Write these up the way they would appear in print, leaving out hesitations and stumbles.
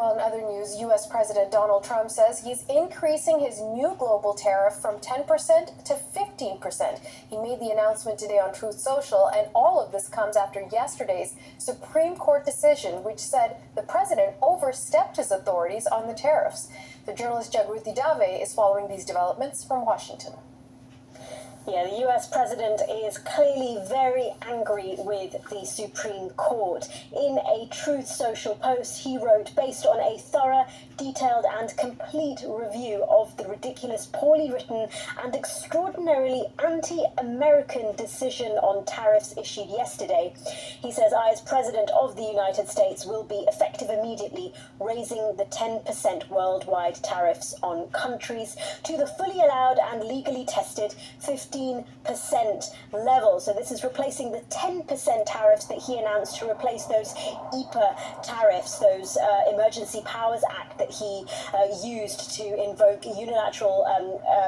Well, in other news, U.S. President Donald Trump says he's increasing his new global tariff from 10% to 15%. He made the announcement today on Truth Social, and all of this comes after yesterday's Supreme Court decision, which said the president overstepped his authorities on the tariffs. The journalist Jagruti Dave is following these developments from Washington. Yeah, the US president is clearly very angry with the Supreme Court. In a Truth Social post, he wrote, based on a thorough, detailed and complete review of the ridiculous, poorly written and extraordinarily anti-American decision on tariffs issued yesterday. He says, I, as President of the United States, will be effective immediately, raising the 10% worldwide tariffs on countries to the fully allowed and legally tested 15% level. So this is replacing the 10% tariffs that he announced to replace those EPA tariffs, those Emergency Powers Act that he used to invoke unilateral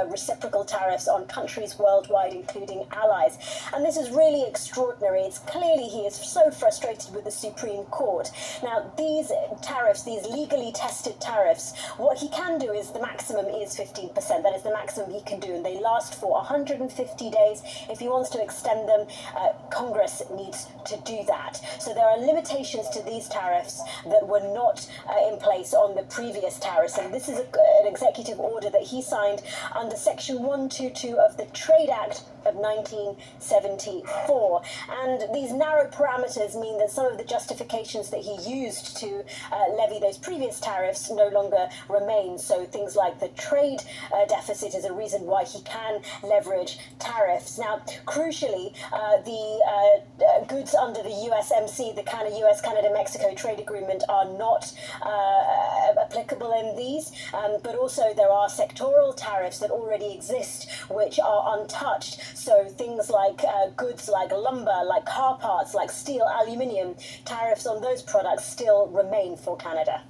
reciprocal tariffs on countries worldwide, including allies. And this is really extraordinary. It's clearly he is so frustrated with the Supreme Court. Now, these tariffs, these legally tested tariffs, what he can do is the maximum is 15%. That is the maximum he can do, and they last for 150 days. If he wants to extend them, Congress needs to do that. So there are limitations to these tariffs that were not in place on the previous tariffs, and this is an executive order that he signed under Section 122 of the Trade Act of 1974. And these narrow parameters mean that some of the justifications that he used to levy those previous tariffs no longer remain. So things like the trade deficit is a reason why he can leverage tariffs. Now, crucially, the goods under the USMC, the kind of US, Canada, Mexico trade agreement, are not applicable in these, but also there are sectoral tariffs that already exist which are untouched. So things like goods like lumber, like car parts, like steel, aluminium, tariffs on those products still remain for Canada.